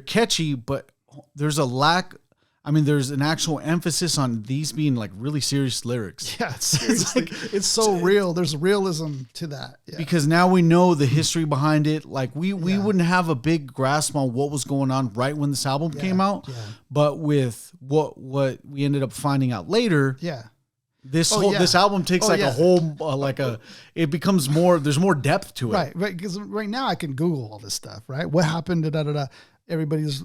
catchy, but there's a lack. I mean, there's an actual emphasis on these being like really serious lyrics. Yeah, seriously. It's so real. There's realism to that. Yeah. Because now we know the history behind it. Like we wouldn't have a big grasp on what was going on right when this album came out. Yeah. But with what we ended up finding out later, this album takes a whole it becomes more. There's more depth to it. Right. Because right now I can Google all this stuff. Right. What happened? Everybody's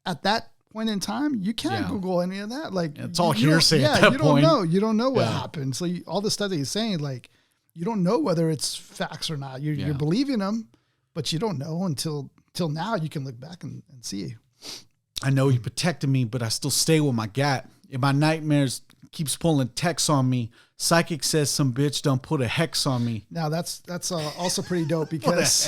at that point in time, you can't Google any of that. Like it's all hearsay at that point. You don't know what happened. So all the stuff that he's saying, like you don't know whether it's facts or not. You're believing him, but you don't know until now. You can look back and see. I know he protected me, but I still stay with my gat. In my nightmares, keeps pulling texts on me. Psychic says some bitch don't put a hex on me. Now that's also pretty dope because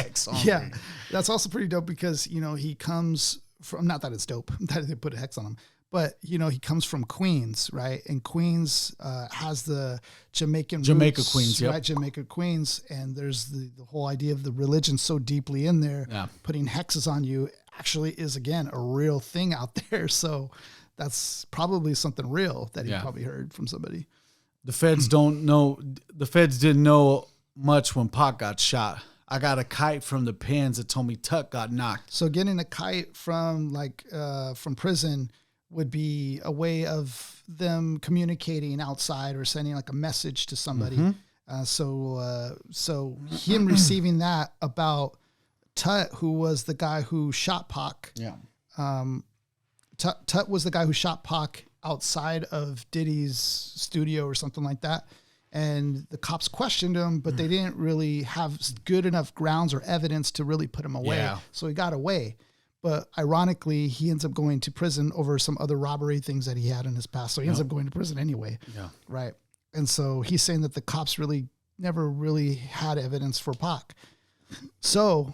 that's also pretty dope because he comes from, not that it's dope that they put a hex on him, but he comes from Queens, right? And Queens has the Jamaica roots, Queens, right? Jamaica Queens, and there's the whole idea of the religion so deeply in there. Yeah. Putting hexes on you actually is again a real thing out there. So that's probably something real that he probably heard from somebody. The feds don't know. The feds didn't know much when Pac got shot. I got a kite from the pens that told me Tuck got knocked. So getting a kite from from prison would be a way of them communicating outside or sending like a message to somebody. Mm-hmm. So him receiving that about Tut, who was the guy who shot Pac. Yeah. Tut was the guy who shot Pac outside of Diddy's studio or something like that. And the cops questioned him, but they didn't really have good enough grounds or evidence to really put him away. Yeah. So he got away. But ironically, he ends up going to prison over some other robbery things that he had in his past. So he ends up going to prison anyway. Yeah. Right. And so he's saying that the cops really never really had evidence for Pac. So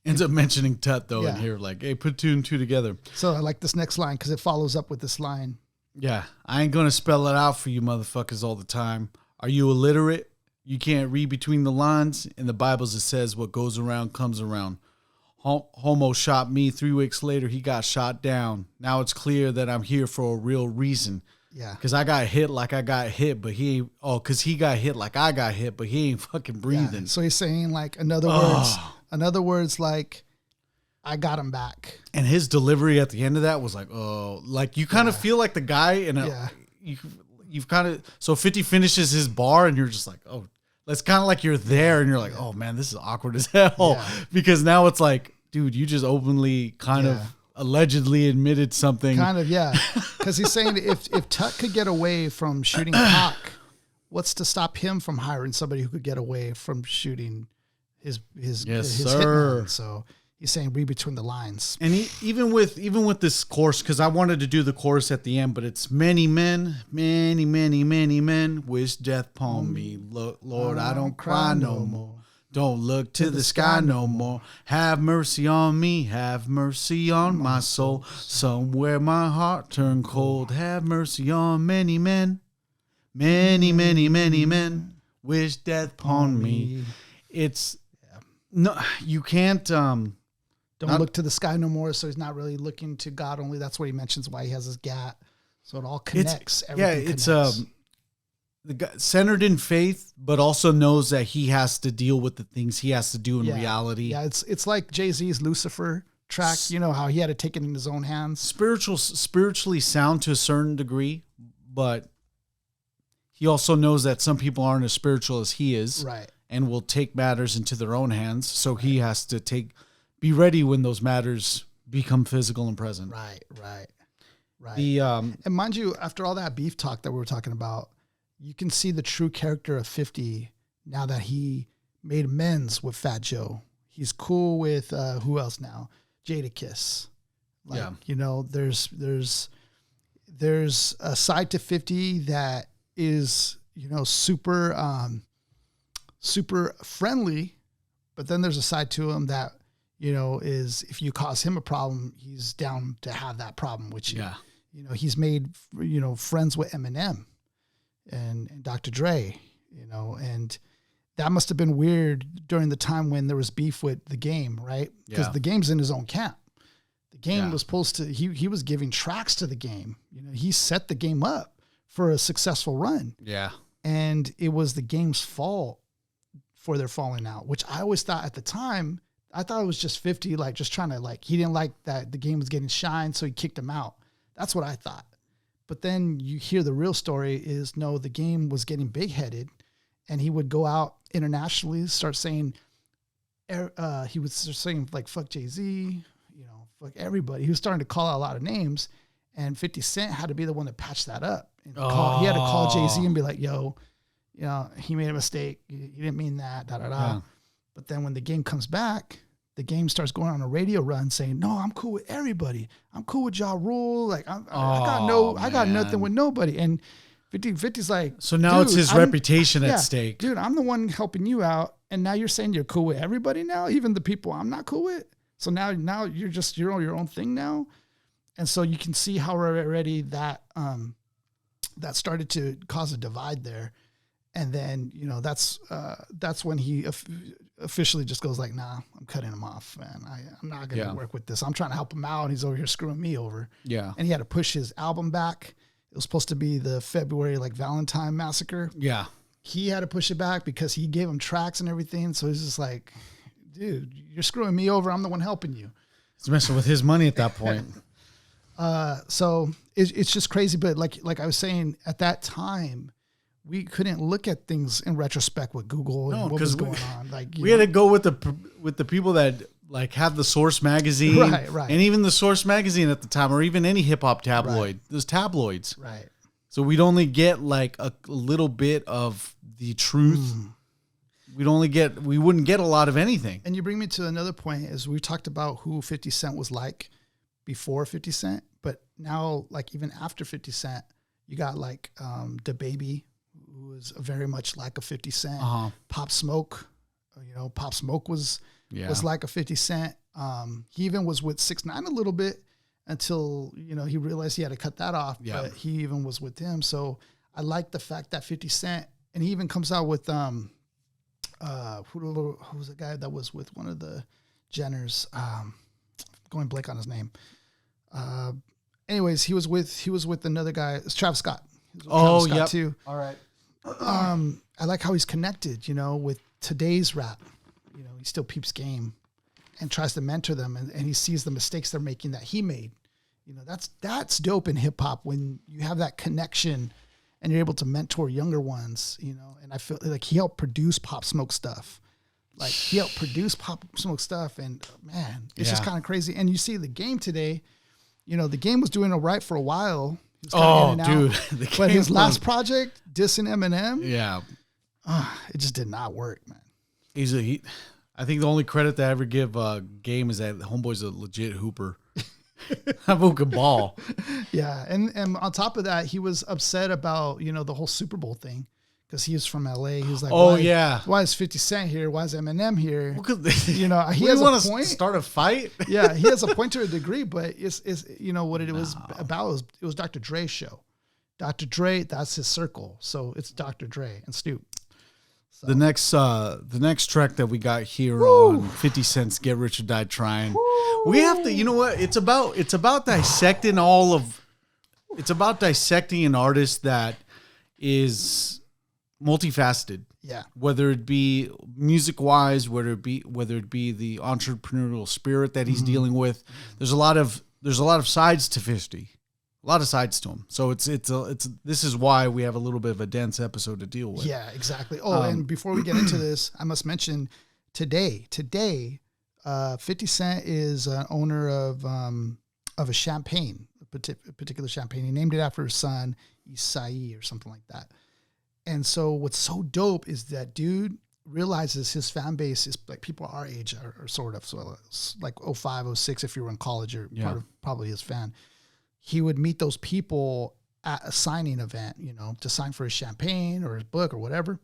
ends up mentioning Tut though in here, like, hey, put two and two together. So I like this next line because it follows up with this line. Yeah, I ain't gonna spell it out for you motherfuckers all the time. Are you illiterate? You can't read between the lines? In the Bibles it says what goes around comes around. Homo shot me. 3 weeks later, he got shot down. Now it's clear that I'm here for a real reason. Yeah. Because I got hit like I got hit, but he ain't. Oh, because he got hit like I got hit, but he ain't fucking breathing. Yeah. So he's saying, like, in other words, like, I got him back. And his delivery at the end of that was like, oh, like you kind of feel like the guy in a, you've kind of, so 50 finishes his bar and you're just like, oh, that's kind of like you're there and you're like, oh man, this is awkward as hell because now it's like, dude, you just openly kind of allegedly admitted something. Kind of, yeah. Because he's saying if Tut could get away from shooting Pac, what's to stop him from hiring somebody who could get away from shooting his hitman? So he's saying read between the lines. And even with this chorus, because I wanted to do the chorus at the end, but it's many men, many, many, many men wish death upon me. Lord, I don't cry no more. Don't look to the sky no more. Have mercy on me. Have mercy on my soul. Somewhere my heart turned cold. Have mercy on many men. Many, many, many men wish death upon me. It's No, you can't. Don't look to the sky no more. So he's not really looking to God only. That's what he mentions why he has his gat. So it all connects. Everything connects. The guy centered in faith, but also knows that he has to deal with the things he has to do in reality. Yeah, it's like Jay-Z's Lucifer track. You know how he had to take it in his own hands. Spiritually sound to a certain degree, but he also knows that some people aren't as spiritual as he is, right? And will take matters into their own hands. So he has to be ready when those matters become physical and present. Right. And mind you, after all that beef talk that we were talking about, you can see the true character of 50 now that he made amends with Fat Joe. He's cool with who else now? Jadakiss. You know, there's a side to 50 that is, you know, super friendly, but then there's a side to him that, you know, is if you cause him a problem, he's down to have that problem with you. Yeah. You know, he's made, you know, friends with Eminem and Dr. Dre, you know, and that must have been weird during the time when there was beef with The Game, right? Because The Game's in his own camp. The Game was supposed to, he was giving tracks to The Game. You know, he set The Game up for a successful run. Yeah. And it was The Game's fault for their falling out, which I always thought at the time, I thought it was just 50, like just trying to he didn't like that The Game was getting shine, so he kicked him out. That's what I thought. But then you hear the real story is no, The Game was getting big headed and he would go out internationally, start saying, he would start saying like, fuck Jay-Z, you know, fuck everybody. He was starting to call out a lot of names and 50 Cent had to be the one that patched that up. And he had to call Jay-Z and be like, yo, you know, he made a mistake. He didn't mean that, Yeah. But then when The Game comes back, The Game starts going on a radio run saying, no, I'm cool with everybody. I'm cool with Ja Rule. Like I got nothing with nobody. And 50's like, so now it's his reputation at stake. Dude, I'm the one helping you out. And now you're saying you're cool with everybody now, even the people I'm not cool with. So now you're on your own thing now. And so you can see how already that started to cause a divide there. And then, you know, that's when he officially just goes like, nah, I'm cutting him off, man. I'm not going to work with this. I'm trying to help him out. He's over here screwing me over. Yeah. And he had to push his album back. It was supposed to be the February, Valentine Massacre. Yeah. He had to push it back because he gave him tracks and everything. So he's just like, dude, you're screwing me over. I'm the one helping you. He's messing with his money at that point. So it's just crazy. But like I was saying, at that time, we couldn't look at things in retrospect with Google and what was going on. We had to go with the people that have the Source magazine, right, and even the Source magazine at the time, or even any hip hop tabloid. Right. There's tabloids, right? So we'd only get a little bit of the truth. We wouldn't get a lot of anything. And you bring me to another point is we talked about who 50 Cent was like before 50 Cent, but now even after 50 Cent, you got DaBaby, who was very much like a 50 Cent. Pop Smoke, Pop Smoke was like a 50 Cent. He even was with 6ix9ine a little bit until, he realized he had to cut that off, but he even was with him. So I like the fact that 50 Cent, and he even comes out with, who was the guy that was with one of the Jenners? Going blank on his name. Anyways, he was with another guy. It's Travis Scott. Travis Scott too. All right. I like how he's connected, with today's rap. He still peeps game and tries to mentor them, and he sees the mistakes they're making that he made. That's dope in hip hop when you have that connection and you're able to mentor younger ones, and I feel like he helped produce Pop Smoke stuff. And man, it's just kind of crazy. And you see The Game today, The Game was doing all right for a while. Dude. But his last project, dissing Eminem, it just did not work, man. I think the only credit that I ever give Game is that Homeboy's a legit hooper. That boy can ball. Yeah, and on top of that, he was upset about the whole Super Bowl thing because he was from LA. He was like, why is 50 Cent here? Why is Eminem here? He has want a point. To start a fight. Yeah, he has a point to a degree, but it's what it was about. It was Dr. Dre's show. Dr. Dre, that's his circle. So it's Dr. Dre and Snoop. So. The next track that we got here on 50 Cent's Get Rich or Die Tryin. We have to, you know what? It's about dissecting it's about dissecting an artist that is multifaceted. Yeah. Whether it be music wise, whether it be the entrepreneurial spirit that he's dealing with. There's a lot of sides to 50. A lot of sides to him. So it's this is why we have a little bit of a dense episode to deal with. Yeah, exactly. Oh, and before we get into this, I must mention today, 50 Cent is an owner of a champagne, a particular champagne. He named it after his son, Isai or something like that. And so what's so dope is that dude realizes his fan base is like people our age are sort of, so it's like 05, 06, if you were in college, you're probably his fan. He would meet those people at a signing event, to sign for his champagne or his book or whatever.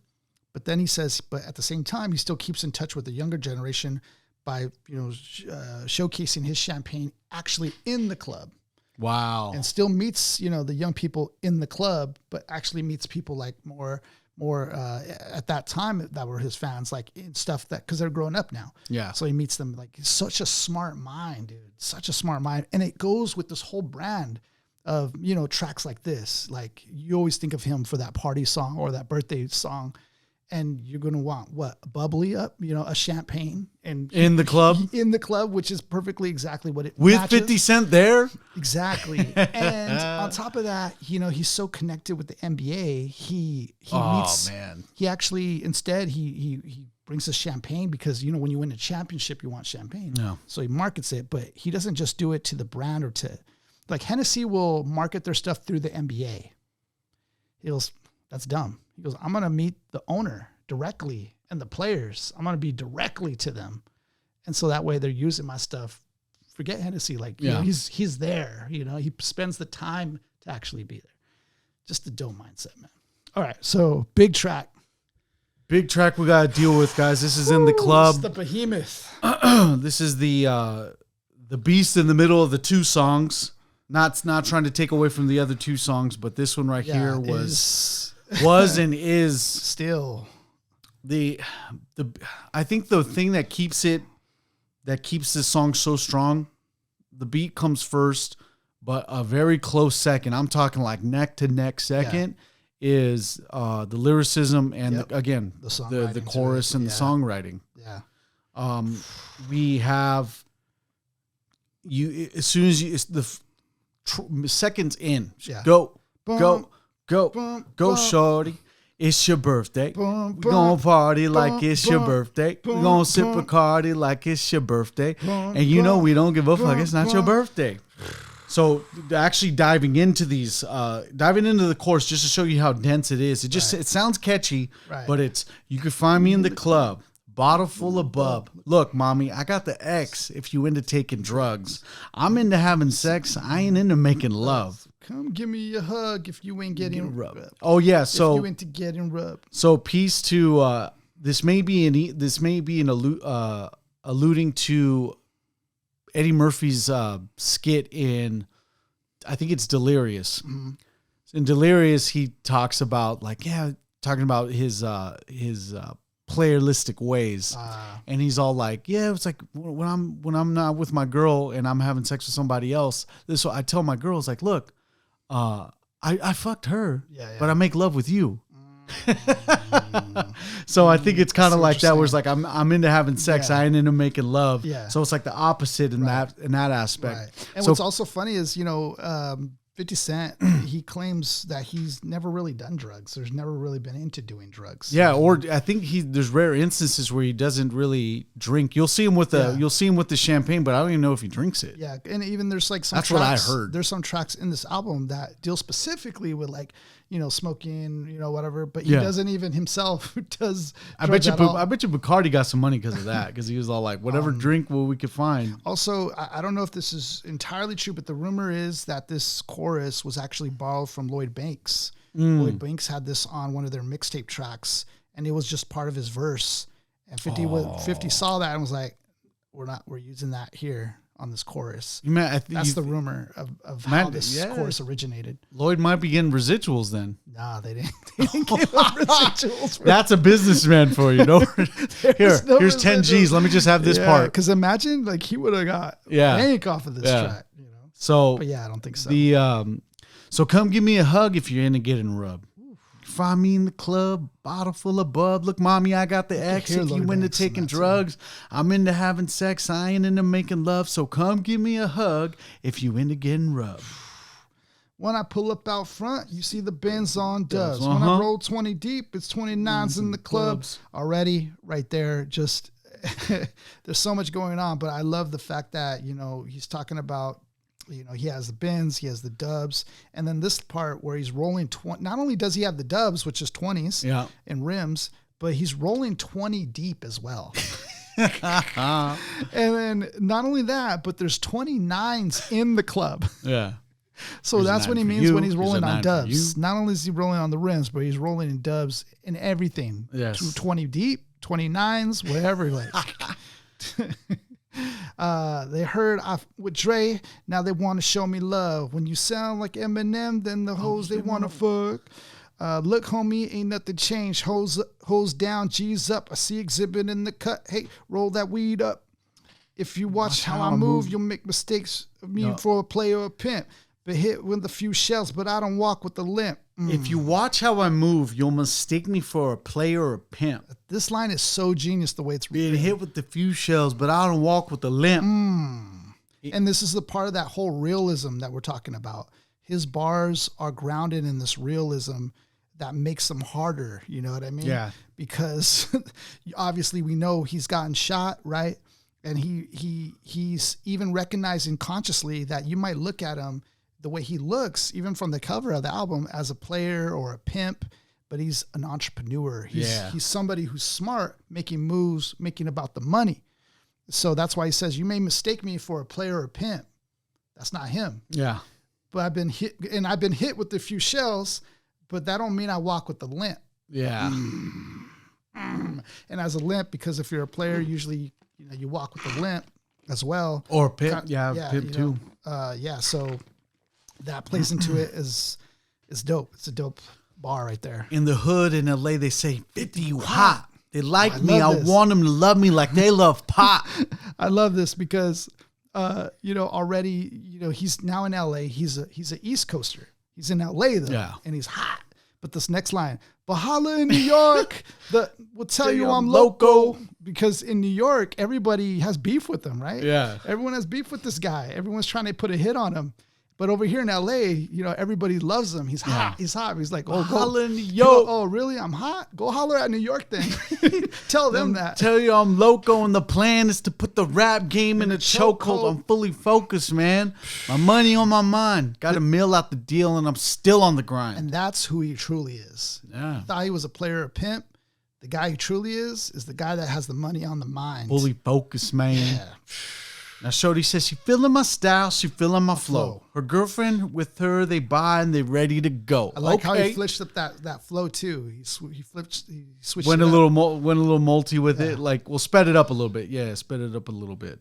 But then he says, but at the same time, he still keeps in touch with the younger generation by, showcasing his champagne actually in the club. Wow. And still meets, the young people in the club, but actually meets people like more at that time that were his fans, like in stuff that, cause they're growing up now. Yeah. So he meets them, like, he's such a smart mind, dude, such a smart mind. And it goes with this whole brand of, tracks like this. Like you always think of him for that party song or that birthday song. And you're going to want what? Bubbly up, a champagne and in the club, which is perfectly exactly what it with matches. 50 Cent there. Exactly. And on top of that, he's so connected with the NBA. He actually, instead he brings us champagne because, when you win a championship, you want champagne. No. So he markets it, but he doesn't just do it to the brand or to, like Hennessy will market their stuff through the NBA. He goes, that's dumb. He goes, I'm going to meet the owner directly and the players. I'm going to be directly to them. And so that way they're using my stuff. Forget Hennessy. Like, he's there, he spends the time to actually be there. Just the dope mindset, man. All right. So big track we got to deal with, guys. This is in the club. This is the behemoth. This is the beast in the middle of the two songs. Not trying to take away from the other two songs, but this one right here was and is still the I think the thing that keeps this song so strong, the beat comes first, but a very close second. I'm talking like neck to neck second is the lyricism and the chorus and the songwriting. Yeah. We have as soon as it's the seconds in, go, shorty. It's your birthday. We're going to party like it's your birthday. We're going to sip a Bacardi like it's your birthday. And we don't give a fuck. It's not your birthday. So actually diving into the chorus just to show you how dense it is. It sounds catchy, but you can find me in the club. Bottle full of bub. Look, mommy, I got the X if you into taking drugs. I'm into having sex. I ain't into making love. Come give me a hug if you ain't getting rubbed. Oh yeah, so if you into getting rubbed. So piece to this may be alluding to Eddie Murphy's skit in, I think it's Delirious. Mm-hmm. In Delirious, he talks about his playeristic ways, and he's all like, it's like when I'm not with my girl and I'm having sex with somebody else, this I tell my girls, like, look, I fucked her, but I make love with you. So I think it's kind of like that, where it's like I'm into having sex, I ain't into making love. So it's like the opposite in that aspect. And what's also funny is 50 Cent, he claims that he's never really done drugs. There's never really been into doing drugs. Yeah, or I think there's rare instances where he doesn't really drink. You'll see him with the champagne, but I don't even know if he drinks it. Yeah, and even there's like some That's tracks, what I heard. There's some tracks in this album that deal specifically with like, smoking, whatever, but he doesn't even himself does. I bet you Bacardi got some money because of that, because he was all like, whatever drink we could find. Also, I don't know if this is entirely true, but the rumor is that this chorus was actually borrowed from Lloyd Banks. Lloyd Banks had this on one of their mixtape tracks, and it was just part of his verse. And 50 saw that and was like, we're using that here on this chorus. That's the rumor of how this chorus originated. Lloyd might be getting residuals then. Nah, they didn't give him residuals. That's a businessman for you. No, here's 10 G's. Let me just have this part. Because imagine like he would have got bank off of this track. You know. So, but I don't think so. So come give me a hug if you're into getting rubbed. Find me in the club, bottle full of bub. Look, mommy, I got the X. If you into taking drugs, I'm into having sex. I ain't into making love. So come give me a hug if you into getting rubbed. When I pull up out front, you see the Benz on dubs. When I roll 20 deep, it's 29s in the clubs. Already right there, just there's so much going on. But I love the fact that, you know, he's talking about, you know, he has the Benz, he has the dubs, and then this part where he's rolling 20. Not only does he have the dubs, which is 20s and rims, but he's rolling 20 deep as well. And then not only that, but there's 29s in the club. Yeah. So Here's that's what he means when he's rolling on dubs. Not only is he rolling on the rims, but he's rolling in dubs and everything. Yes. 20 deep, 29s, whatever. Like. They heard with Dre, now they want to show me love. When you sound like Eminem, then the hoes they want to fuck. Look, homie, ain't nothing changed. Hoes down, G's up. I see exhibit in the cut. Hey, roll that weed up. If you watch how I move, you'll make mistakes of me for a player or a pimp. But hit with a few shells, but I don't walk with a limp. If you watch how I move, you'll mistake me for a player or a pimp. This line is so genius the way it's written. Being hit with a few shells, but I don't walk with a limp. And this is the part of that whole realism that we're talking about. His bars are grounded in this realism that makes them harder. You know what I mean? Yeah. Because obviously we know he's gotten shot, right? And he's even recognizing consciously that you might look at him the way he looks, even from the cover of the album, as a player or a pimp, but he's an entrepreneur. He's somebody who's smart, making moves, making about the money. So that's why he says, you may mistake me for a player or a pimp. That's not him. Yeah. But I've been hit with a few shells, but that don't mean I walk with the limp. Yeah. And as a limp, because if you're a player, usually, you know, you walk with a limp as well. Or a pimp. Pimp too. So that plays into it is dope. It's a dope bar right there. In the hood in LA, they say 50 you hot. They like me. I want them to love me like they love pop. I love this because, you know, already, you know, he's now in LA. He's an East Coaster. He's in LA though, and he's hot. But this next line, but holla in New York, will tell you I'm loco. Because in New York, everybody has beef with him, right? Yeah. Everyone has beef with this guy. Everyone's trying to put a hit on him. But over here in LA, you know, everybody loves him. He's hot. He's hot. He's like, oh, really? I'm hot? Go holler at New York then. Tell them that. Tell you I'm loco, and the plan is to put the rap game in a chokehold. I'm fully focused, man. My money on my mind. Got to mill out the deal, and I'm still on the grind. And that's who he truly is. Yeah. Thought he was a player or pimp. The guy he truly is the guy that has the money on the mind. Fully focused, man. Yeah. Now, Shorty says she feeling my style, she feeling my flow. Her girlfriend with her, they buy and they ready to go. I like how he flipped up that flow too. He switched. Went a little multi with it. Like, we'll sped it up a little bit. Yeah, sped it up a little bit.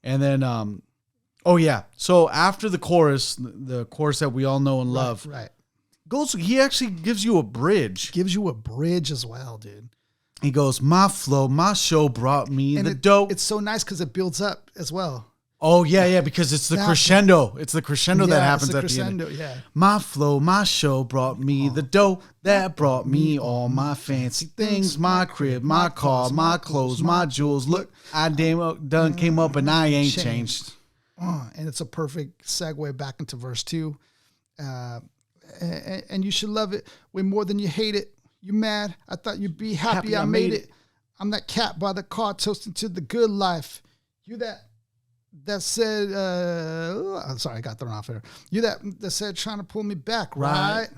And then, so after the chorus that we all know and love, right? He actually gives you a bridge. Gives you a bridge as well, dude. He goes, my flow, my show brought me the dope. It's so nice because it builds up as well. Oh, yeah, because it's the crescendo. It's the crescendo that happens at the end. Yeah. My flow, my show brought me the dough that brought me all my fancy things, my crib, my car, my clothes, my jewels. Look, I done came up and I ain't changed. And it's a perfect segue back into verse 2. And you should love it way more than you hate it. You mad? I thought you'd be happy I made it. I'm that cat by the car toasting to the good life. You that said, I'm sorry, I got thrown off here. You that said trying to pull me back, right?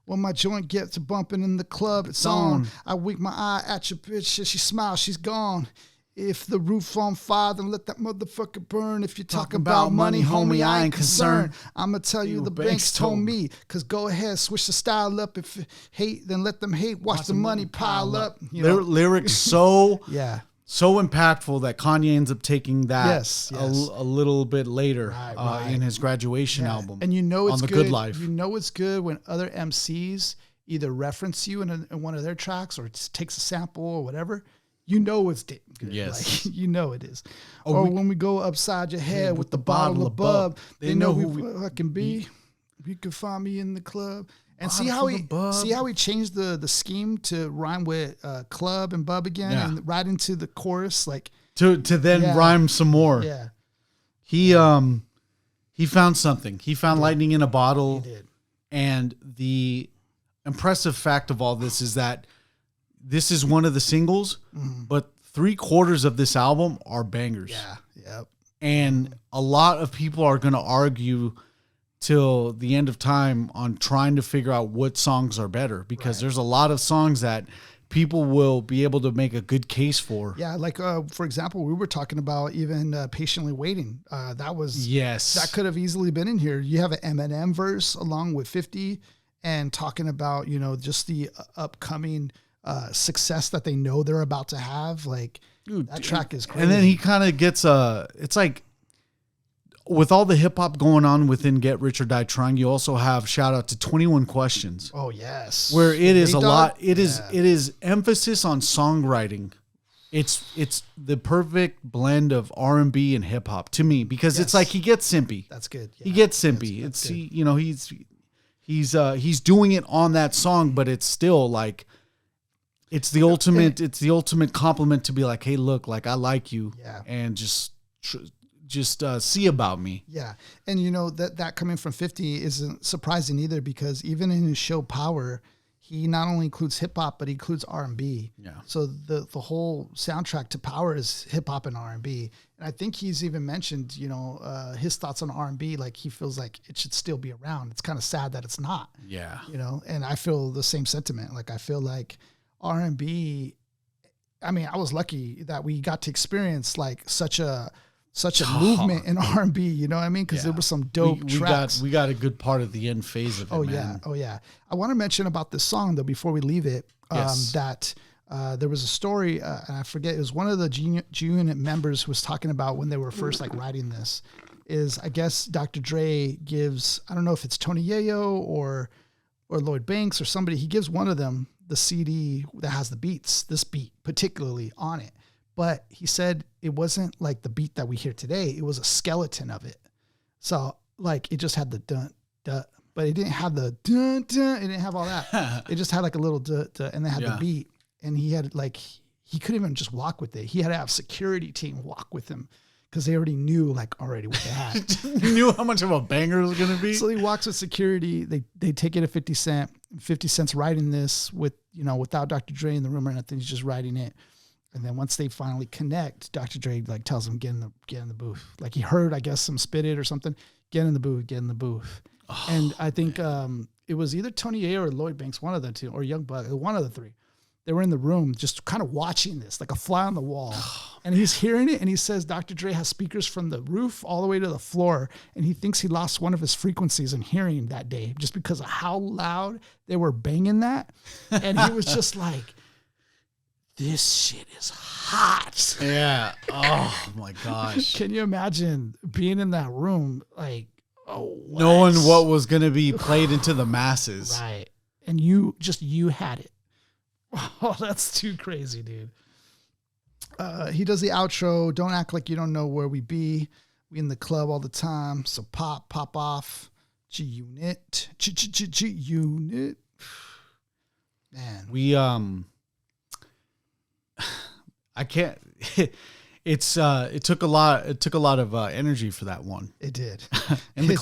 When my joint gets to bumping in the club, it's on. I wink my eye at your bitch. She smiles, she's gone. If the roof on fire, then let that motherfucker burn. If you're talking about money, homie, I ain't concerned. I'ma tell you the banks told me. Cause go ahead, switch the style up. If hate, then let them hate. Watch the money pile up. Lyrics so so impactful that Kanye ends up taking that Yes. a little bit later Right. in his graduation album. And you know it's on the good. Good Life. You know it's good when other MCs either reference you in one of their tracks or takes a sample or whatever. You know it's good. Yes. Like, you know it is. Or when we go upside your head with the bottle of bub, they know who we fucking be. You can find me in the club. And see how he changed the scheme to rhyme with club and bub again, and right into the chorus, like to then rhyme some more. Yeah, he found something. He found lightning in a bottle. He did. And the impressive fact of all this is that this is one of the singles, but 3/4 of this album are bangers. Yeah, yep. And a lot of people are going to argue till the end of time on trying to figure out what songs are better, because there's a lot of songs that people will be able to make a good case for. Yeah, like for example, we were talking about even Patiently Waiting. That could have easily been in here. You have an Eminem verse along with 50 and talking about, just the upcoming success that they know they're about to have. Like, dude, that track is crazy. And then he kind of gets it's like, with all the hip hop going on within Get Rich or Die Trying, you also have shout out to 21 Questions. Oh yes, where it is a lot. It is emphasis on songwriting. It's the perfect blend of R&B and hip hop to me, because it's like he gets simpy. That's good. Yeah. He gets simpy. He's doing it on that song, but it's still like it's the ultimate. It's the ultimate compliment to be like, hey, look, like I like you, and just see about me. Yeah. And that coming from 50 isn't surprising either, because even in his show Power, he not only includes hip hop, but he includes R&B. Yeah. So the whole soundtrack to Power is hip hop and R&B. And I think he's even mentioned, his thoughts on R&B. Like, he feels like it should still be around. It's kind of sad that it's not. Yeah. And I feel the same sentiment. Like, I feel like R&B, I mean, I was lucky that we got to experience like such a movement in R&B, you know what I mean? Because there were some dope tracks. We got a good part of the end phase of it, man. Oh, yeah. I want to mention about this song, though, before we leave it, that there was a story, and I forget, it was one of the G Unit members who was talking about when they were first like writing this, is I guess Dr. Dre gives, I don't know if it's Tony Yayo or Lloyd Banks or somebody, he gives one of them the CD that has the beats, this beat particularly on it. But he said it wasn't like the beat that we hear today. It was a skeleton of it. So like it just had the dun, dun, but it didn't have the dun, dun. It didn't have all that. It just had like a little dun, dun, and they had the beat. And he had like, he couldn't even just walk with it. He had to have security team walk with him because they already knew like already what they had. He knew how much of a banger it was going to be. So he walks with security. They take it to 50 Cent. 50 Cent's writing this with, without Dr. Dre in the room or nothing. He's just writing it. And then once they finally connect, Dr. Dre like tells him, get in the booth. Like he heard, I guess, some spit it or something. Get in the booth. Oh, and I think it was either Tony Yayo or Lloyd Banks, one of the two, or Young Buck, one of the three. They were in the room just kind of watching this, like a fly on the wall. And he's hearing it, and he says Dr. Dre has speakers from the roof all the way to the floor, and he thinks he lost one of his frequencies in hearing that day just because of how loud they were banging that. And he was just like, this shit is hot. Yeah. Oh, my gosh. Can you imagine being in that room, like, knowing what was going to be played into the masses. Right. And you had it. Oh, that's too crazy, dude. He does the outro. Don't act like you don't know where we be. We in the club all the time. So pop off. G-Unit. G-Unit. Man. We, I can't, it took a lot of energy for that one. It did. In the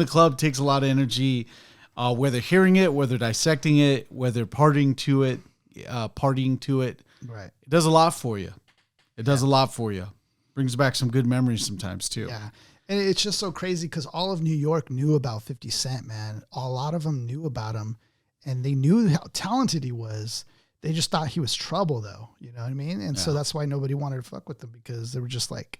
club takes a lot of energy, whether hearing it, whether dissecting it, whether partying to it. Right. It does a lot for you. Brings back some good memories sometimes too. Yeah. And it's just so crazy because all of New York knew about 50 Cent, man. A lot of them knew about him and they knew how talented he was. They just thought he was trouble though. You know what I mean? And so that's why nobody wanted to fuck with him, because they were just like,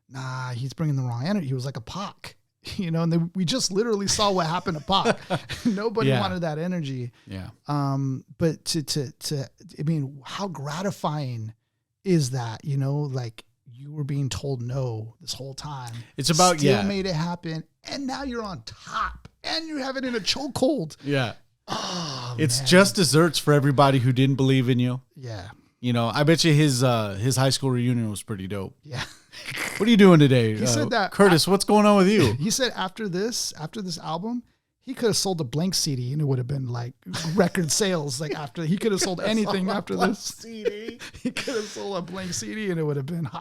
nah, he's bringing the wrong energy. He was like a Pac, and we just literally saw what happened to Pac. Nobody wanted that energy. Yeah. But I mean, how gratifying is that, you know, like you were being told no this whole time. It's about, Still made it happen. And now you're on top and you have it in a chokehold. Yeah. Oh, it's man. just desserts for everybody who didn't believe in you. Yeah. You know, I bet you his high school reunion was pretty dope. Yeah. What are you doing today? He said that. Curtis, what's going on with you? He said after this album, he could have sold a blank CD and it would have been like record sales. Like after he could have sold anything after this. CD. He could have sold a blank CD and it would have been